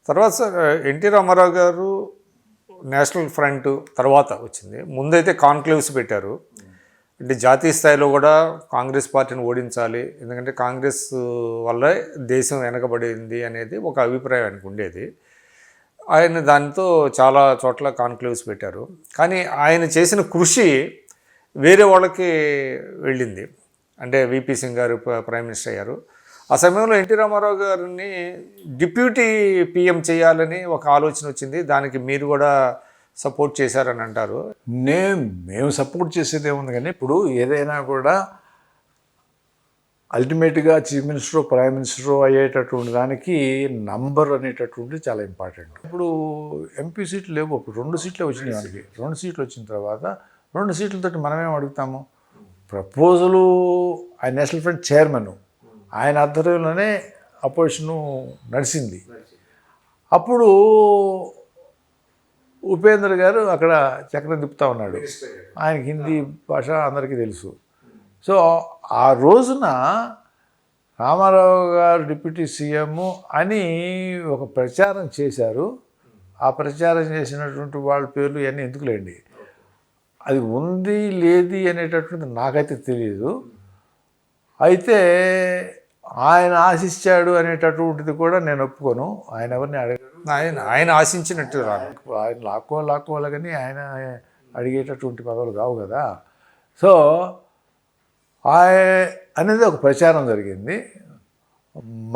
తర్వాత sir NT Ramarao గారు national front తర్వాత వచ్చింది. ముందైతే కాన్క్లేవ్స్ పెట్టారు. అంటే జాతీయ స్థాయిలో కూడా కాంగ్రెస్ పార్టీని ఓడించాలి, ఎందుకంటే కాంగ్రెస్ వల్లే దేశం వెనకబడింది అనేది ఒక అభిప్రాయం ఆయనకు ఉండేది. ఆయన దానితో చాలా చోట్ల కాన్క్లేవ్స్ పెట్టారు. కానీ ఆయన చేసిన కృషి వేరే వాళ్ళకి వెళ్ళింది. అంటే విపి సింగ్ గారు ప్రైమ్ మినిస్టర్ అయ్యారు. ఆ సమయంలో ఎన్టీ రామారావు గారిని డిప్యూటీ పిఎం చేయాలని ఒక ఆలోచన వచ్చింది. దానికి మీరు కూడా సపోర్ట్ చేశారని అంటారు. మేము సపోర్ట్ చేసేది ఏముంది, కానీ ఇప్పుడు ఏదైనా కూడా అల్టిమేట్గా చీఫ్ మినిస్టర్ ప్రైమ్ మినిస్టర్ అయ్యేటటువంటి దానికి నంబర్ అనేటటువంటి చాలా ఇంపార్టెంట్. ఇప్పుడు ఎంపీ సీట్లు లేవు, ఇప్పుడు 2 సీట్లే వచ్చినాయి మనకి. 2 సీట్లు వచ్చిన తర్వాత 2 సీట్లతో మనమేం అడుగుతాము? ప్రపోజలు ఆయన నేషనల్ ఫ్రంట్ చైర్మన్, ఆయన ఆధ్వర్యంలోనే అపోజిషను నడిచింది. అప్పుడు ఉపేంద్ర గారు అక్కడ చక్రం తిప్పుతూ ఉన్నాడు. ఆయనకి హిందీ భాష అందరికీ తెలుసు. సో ఆ రోజున రామారావు గారు డిప్యూటీ సీఎం అని ఒక ప్రచారం చేశారు. ఆ ప్రచారం చేసినటువంటి వాళ్ళ పేర్లు ఇవన్నీ ఎందుకులేండి, అది ఉంది లేది అనేటటువంటిది నాకైతే తెలియదు. అయితే ఆయన ఆశించాడు అనేటటువంటిది కూడా నేను ఒప్పుకోను. ఆయన ఎవరిని అడగడు, ఆయన ఆశించినట్టు రాదు. ఆయన లాక్కోవాలి, కానీ ఆయన అడిగేటటువంటి పదవులు కావు కదా. సో అనేది ఒక ప్రచారం జరిగింది.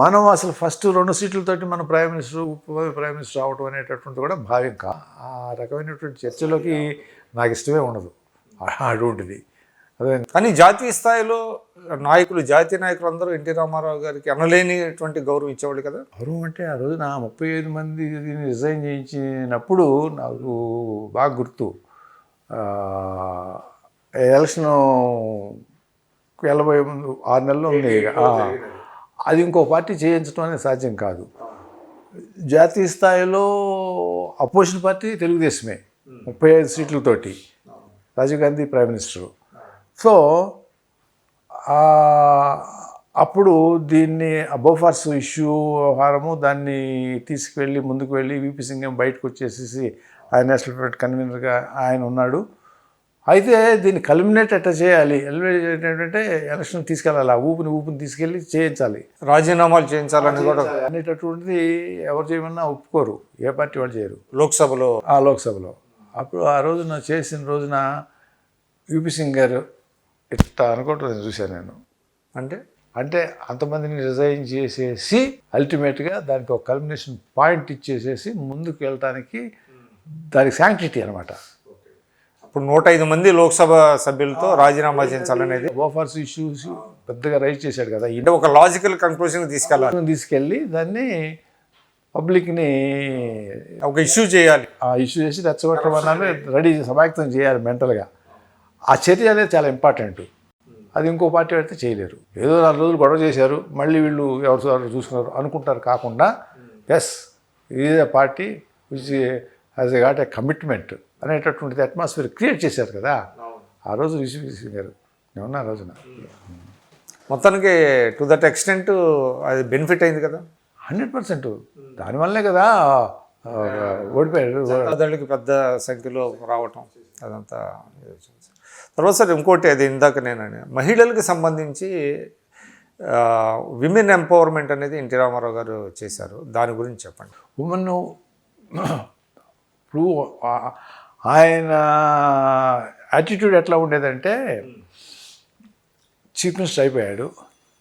మనం అసలు ఫస్ట్ 2 సీట్లతోటి మన ప్రైమ్ మినిస్టర్ అవటం అనేటటువంటి కూడా భావ్యం కా. ఆ రకమైనటువంటి చర్చలోకి నాకు ఇష్టమే ఉండదు అటువంటిది. అదే కానీ జాతీయ స్థాయిలో జాతీయ నాయకులు అందరూ ఎన్టీ రామారావు గారికి అనలేనిటువంటి గౌరవం ఇచ్చేవాళ్ళు కదా. గౌరవం అంటే ఆ రోజున 35 మంది రిజైన్ చేయించినప్పుడు నాకు బాగా గుర్తు. ఎలక్షన్ వెళ్ళబోయే ముందు 6 నెలలు ఉంది. అది ఇంకో పార్టీ చేయించడం అనేది సాధ్యం కాదు. జాతీయ స్థాయిలో అపోజిషన్ పార్టీ తెలుగుదేశమే 35 సీట్లతోటి, Rajiv Gandhi prime minister. So అప్పుడు దీన్ని బోఫార్స్ ఇష్యూ వ్యవహారము దాన్ని తీసుకువెళ్ళి ముందుకు వెళ్ళి విపి సింగ్ బయటకు వచ్చేసేసి ఆయన నేషనల్ ఫ్రంట్ కన్వీనర్గా ఆయన ఉన్నాడు. అయితే దీన్ని కల్మినేట్ ఎట్లా చేయాలి, ఏంటంటే ఎలక్షన్ తీసుకెళ్ళాలి, ఆ ఊపిని తీసుకెళ్ళి చేయించాలి, రాజీనామాలు చేయించాలని కూడా అనేటటువంటిది ఎవరు చేయమన్నా ఒప్పుకోరు, ఏ పార్టీ వాళ్ళు చేయరు. లోక్సభలో అప్పుడు ఆ రోజున చేసిన రోజున విపి సింగ్ గారు ఇట్లా అనుకోవటం నేను చూశాను నేను. అంటే అంతమందిని రిజైన్ చేసేసి అల్టిమేట్గా దానికి ఒక కల్మినేషన్ పాయింట్ ఇచ్చేసేసి ముందుకు వెళ్ళటానికి దానికి శాంక్టిటీ అనమాట. ఇప్పుడు 105 మంది లోక్సభ సభ్యులతో రాజీనామా చేయించాలనేది బోఫార్స్ ఇష్యూస్ పెద్దగా రైజ్ చేశాడు కదా. అంటే ఒక లాజికల్ కన్క్లూజన్ తీసుకెళ్ళి దాన్ని పబ్లిక్ని ఒక ఇష్యూ చేయాలి, ఆ ఇష్యూ చేసి రెచ్చగొట్టడం అన్నది రెడీ సమాయత్తం చేయాలి మెంటల్గా. ఆ చర్య అనేది చాలా ఇంపార్టెంట్. అది ఇంకో పార్టీ అయితే చేయలేరు. ఏదో 4 రోజులు గొడవ చేశారు, మళ్ళీ వీళ్ళు ఎవరు చూసుకున్నారు అనుకుంటారు. కాకుండా ఎస్ ఇది party which has a got a commitment అనేటటువంటిది అట్మాస్ఫియర్ క్రియేట్ చేశారు కదా ఆ రోజు విపి సింగ్ గారు. ఏమన్నా ఆ రోజున మొత్తానికి టు దట్ ఎక్స్టెంట్ అది బెనిఫిట్ అయింది కదా. 100%. దానివల్లనే కదా ఓడిపోయారు. అదళ్ళకి పెద్ద సంఖ్యలో రావటం అదంతా. తర్వాత సార్ ఇంకోటి, అది ఇందాక నేను మహిళలకు సంబంధించి విమెన్ ఎంపవర్మెంట్ అనేది ఎన్టీ రామారావు గారు చేశారు, దాని గురించి చెప్పండి. ఉమెన్ ఇప్పుడు ఆయన యాటిట్యూడ్ ఎట్లా ఉండేదంటే, చీఫ్ మినిస్టర్ అయిపోయాడు,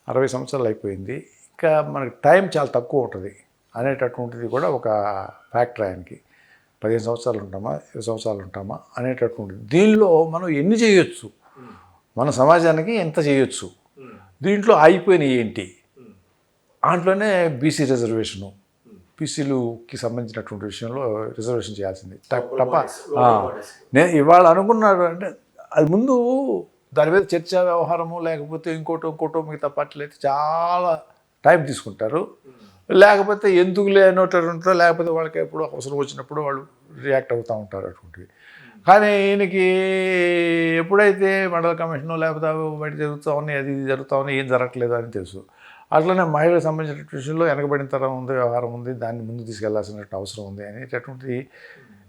60 సంవత్సరాలు అయిపోయింది, ఇంకా మనకి టైం చాలా తక్కువ ఉంటుంది అనేటటువంటిది కూడా ఒక ఫ్యాక్టర్ ఆయనకి. 15 సంవత్సరాలు ఉంటామా 20 సంవత్సరాలు ఉంటామా అనేటటువంటిది. దీనిలో మనం ఎన్ని చేయొచ్చు, మన సమాజానికి ఎంత చేయొచ్చు, దీంట్లో అయిపోయినాయి ఏంటి, దాంట్లోనే బీసీ రిజర్వేషను, బీసీలుకి సంబంధించినటువంటి విషయంలో రిజర్వేషన్ చేయాల్సింది తప్ప. నేను ఇవాళ అనుకున్నాడు అంటే అది ముందు దాని మీద చర్చా వ్యవహారము లేకపోతే ఇంకోటో మిగతా పార్టీలు అయితే చాలా టైం తీసుకుంటారు. లేకపోతే ఎందుకు లేనోటో, లేకపోతే వాళ్ళకి ఎప్పుడు అవసరం వచ్చినప్పుడు వాళ్ళు రియాక్ట్ అవుతూ ఉంటారు అటువంటివి. కానీ ఈయనకి ఎప్పుడైతే మండల కమిషను లేకపోతే బయట జరుగుతూ ఉన్నాయి, అది జరుగుతూ ఉన్నాయి, ఏం జరగట్లేదు అని తెలుసు. అట్లనే మహిళలకు సంబంధించిన విషయంలో వెనకబడిన తరం ఉంది, వ్యవహారం ఉంది, దాన్ని ముందుకు తీసుకెళ్లాల్సిన అవసరం ఉంది అనేటటువంటి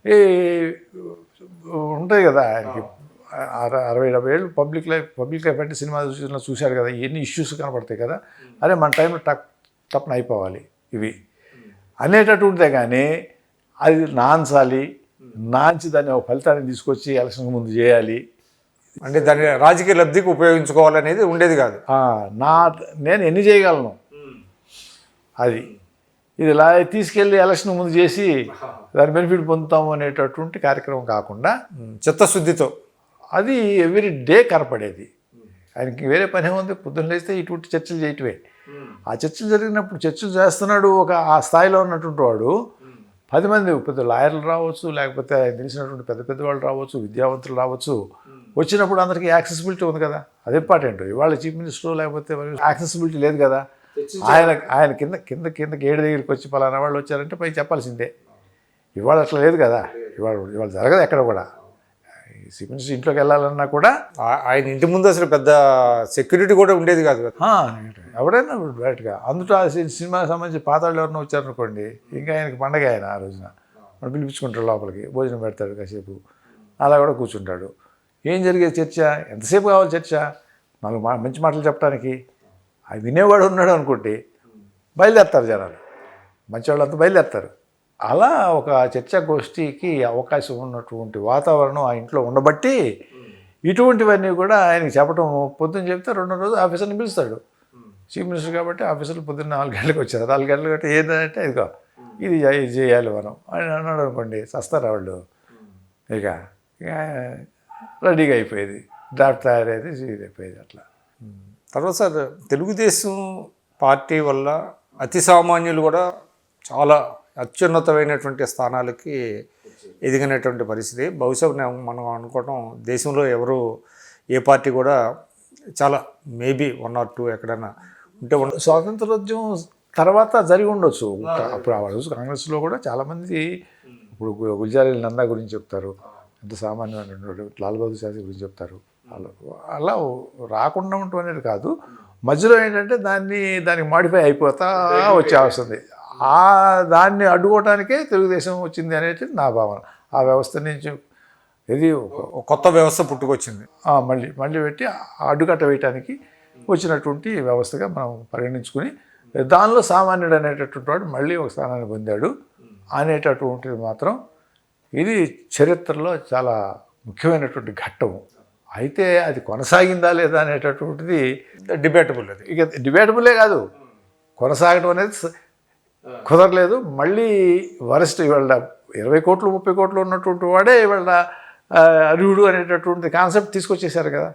ఈ ఉంటాయి కదా. ఆయనకి 60-70 ఏళ్ళు పబ్లిక్ లైఫ్ అంటే సినిమా చూశారు కదా, ఎన్ని ఇష్యూస్ కనపడతాయి కదా. అరే మన టైంలో తప్పన అయిపోవాలి ఇవి అనేటటువంటిదే. కానీ అది నాంచాలి, నాంచి దాన్ని ఒక ఫలితాన్ని తీసుకొచ్చి ఎలక్షన్ ముందు చేయాలి, అంటే దాన్ని రాజకీయ లబ్ధికి ఉపయోగించుకోవాలనేది ఉండేది కాదు. నేను ఎన్ని చేయగలను అది ఇది ఇలా తీసుకెళ్ళి ఎలక్షన్ ముందు చేసి దాని బెనిఫిట్ పొందుతాము అనేటటువంటి కార్యక్రమం కాకుండా చిత్తశుద్ధితో అది ఎవ్రీ డే కనపడేది. ఆయనకి వేరే పని ఏముంది, పొద్దున్న లేస్తే ఇటువంటి చర్చలు చేయటమే. ఆ చర్చలు జరిగినప్పుడు చర్చలు చేస్తున్నాడు ఒక ఆ స్థాయిలో ఉన్నటువంటి వాడు 10 మంది పెద్ద లాయర్లు రావచ్చు, లేకపోతే ఆయన తెలిసినటువంటి పెద్ద వాళ్ళు రావచ్చు, విద్యావంతులు రావచ్చు. వచ్చినప్పుడు అందరికీ యాక్సెసిబిలిటీ ఉంది కదా, అది ఇంపార్టెంట్. ఇవాళ చీఫ్ మినిస్టర్ లేకపోతే యాక్సెసిబిలిటీ లేదు కదా. ఆయన కిందకి ఏడు దగ్గరికి వచ్చి పలానా వాళ్ళు వచ్చారంటే పై చెప్పాల్సిందే. ఇవాళ అట్లా లేదు కదా, ఇవాళ జరగదు ఎక్కడ కూడా. చీఫ్ మినిస్టర్ ఇంట్లోకి వెళ్ళాలన్నా కూడా ఆయన ఇంటి ముందు అసలు పెద్ద సెక్యూరిటీ కూడా ఉండేది కాదు కదా. ఎవరైనా డైరెక్ట్గా అందులో ఆ సినిమాకి సంబంధించి పాతాళ్ళు ఎవరైనా వచ్చారనుకోండి, ఇంకా ఆయనకి పండగ. ఆయన ఆ రోజున మనం పిలిపించుకుంటాడు, లోపలికి భోజనం పెడతాడు, కాసేపు అలా కూడా కూర్చుంటాడు. ఏం జరిగేది చర్చ, ఎంతసేపు కావాలి చర్చ, 4 మంచి మాటలు చెప్పడానికి. అది వినేవాడు ఉన్నాడు అనుకుంటే బయలుదేరుతారు జనాలు, మంచివాళ్ళంతా బయలుదేరుతారు. అలా ఒక చర్చా గోష్ఠికి అవకాశం ఉన్నటువంటి వాతావరణం ఆ ఇంట్లో ఉండబట్టి ఇటువంటివన్నీ కూడా ఆయనకి చెప్పడం. పొద్దున్న చెప్తే రెండో రోజు ఆఫీసర్ని పిలుస్తాడు. చీఫ్ మినిస్టర్ కాబట్టి ఆఫీసర్లు పొద్దున్న 4 గంటలకు వచ్చారు. 4 గంటలు కాబట్టి ఏంటంటే ఇదిగో ఇది చేయాలి మనం అని అన్నాడు అనుకోండి, చస్తారు వాళ్ళు. ఇక రెడీగా అయిపోయేది, డ్రాఫ్ట్ తయారయ్యేది, ఇది అయిపోయేది. అట్లా తర్వాత సార్ తెలుగుదేశం పార్టీ వల్ల అతి సామాన్యులు కూడా చాలా అత్యున్నతమైనటువంటి స్థానాలకి ఎదిగినటువంటి పరిస్థితి. బహుశా మనం అనుకోవటం దేశంలో ఎవరు ఏ పార్టీ కూడా చాలా మేబీ 1 or 2 ఎక్కడైనా ఉంటే స్వాతంత్రోద్యమం తర్వాత జరిగి ఉండొచ్చు. అప్పుడు ఆ రోజు కాంగ్రెస్లో కూడా చాలామంది, ఇప్పుడు గుల్జారీ నందా గురించి చెప్తారు, ఎంత సామాన్యమైనటువంటి లాల్ బహదూర్ శాస్త్రి గురించి చెప్తారు. అలా రాకుండా ఉండటం అనేది కాదు, మధ్యలో ఏంటంటే దానికి మాడిఫై అయిపోతా వచ్చే వస్తుంది. దాన్ని అడ్డుకోవటానికే తెలుగుదేశం వచ్చింది అనేది నా భావన. ఆ వ్యవస్థ నుంచి ఇది కొత్త వ్యవస్థ పుట్టుకొచ్చింది, మళ్ళీ పెట్టి అడ్డుకట్ట వేయటానికి వచ్చినటువంటి వ్యవస్థగా మనం పరిగణించుకుని దానిలో సామాన్యుడు అనేటటువంటి వాడు మళ్ళీ ఒక స్థానాన్ని పొందాడు అనేటటువంటిది మాత్రం ఇది చరిత్రలో చాలా ముఖ్యమైనటువంటి ఘట్టము. అయితే అది కొనసాగిందా లేదా అనేటటువంటిది డిబేటబుల్. అది ఇక డిబేటబులే కాదు, కొనసాగడం అనేది కుదరలేదు. మళ్ళీ వరస్ట్ ఇవాళ 20 కోట్లు 30 కోట్లు ఉన్నటువంటి వాడే ఇవాళ అర్హుడు అనేటటువంటి కాన్సెప్ట్ తీసుకొచ్చేసారు కదా.